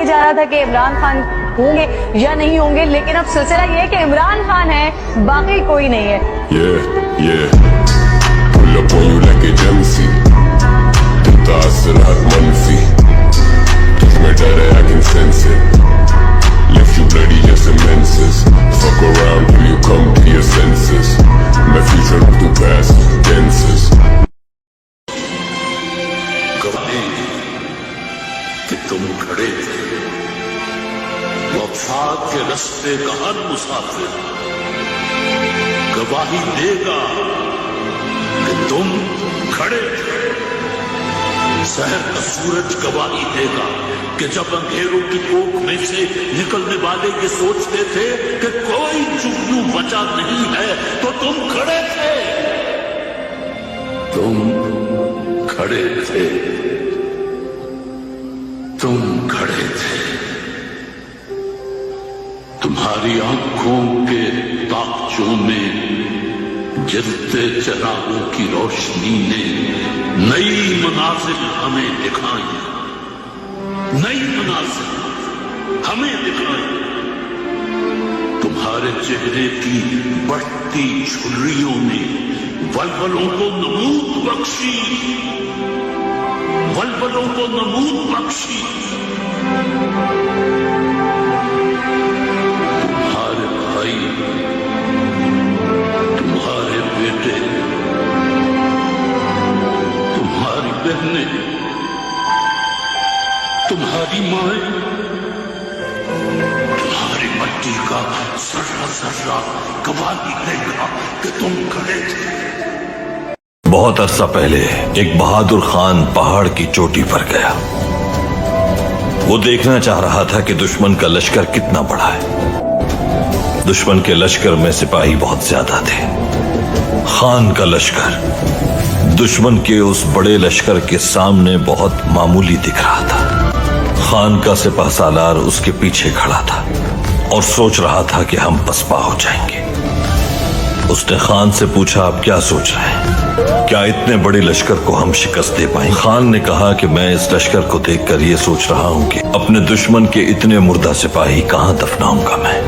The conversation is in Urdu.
یہ جا رہا تھا کہ عمران خان ہوں گے یا نہیں ہوں گے، لیکن اب سلسلہ یہ ہے کہ عمران خان ہے، باقی کوئی نہیں ہے. pull up on you like agency تتاثر ہر منفی تجھ میں ڈر ہے I can sense it left you bloody just immenses fuck around till you come to your senses my future look to past tenses گواہی کہ تم کھڑے تھے وفات کے رستے کا ہر مسافر گواہی دے گا کہ تم کھڑے تھے. سحر کا سورج گواہی دے گا کہ جب اندھیروں کی کوکھ میں سے نکلنے والے یہ سوچتے تھے کہ کوئی چگنو بچا نہیں ہے تو تم کھڑے تھے. تم کھڑے تھے. تم کھڑے تھے. تمہاری آنکھوں کے تاقچوں میں جلتے چراغوں کی روشنی نے نئی منازل ہمیں دکھائی. نئی منازل ہمیں دکھائی. تمہارے چہرے کی بڑھتی جھریوں نے ولولوں کو نمود بخشی. ولولوں کو نمود بخشی. تمہارے بھائی، تمہارے بیٹے، تمہاری بہنیں، تمہاری مائیں، تمہاری مٹی کا ذرہ ذرہ گواہی دے گا کہ تم کھڑے تھے. بہت عرصہ پہلے ایک بہادر خان پہاڑ کی چوٹی پر گیا. وہ دیکھنا چاہ رہا تھا کہ دشمن کا لشکر کتنا بڑا ہے. دشمن کے لشکر میں سپاہی بہت زیادہ تھے. خان کا لشکر دشمن کے اس بڑے لشکر کے سامنے بہت معمولی دکھ رہا تھا. خان کا سپہ سالار اس کے پیچھے کھڑا تھا اور سوچ رہا تھا کہ ہم پسپا ہو جائیں گے. اس نے خان سے پوچھا، آپ کیا سوچ رہے ہیں؟ کیا اتنے بڑے لشکر کو ہم شکست دے پائیں؟ خان نے کہا کہ میں اس لشکر کو دیکھ کر یہ سوچ رہا ہوں کہ اپنے دشمن کے اتنے مردہ سپاہی کہاں دفناؤں گا میں.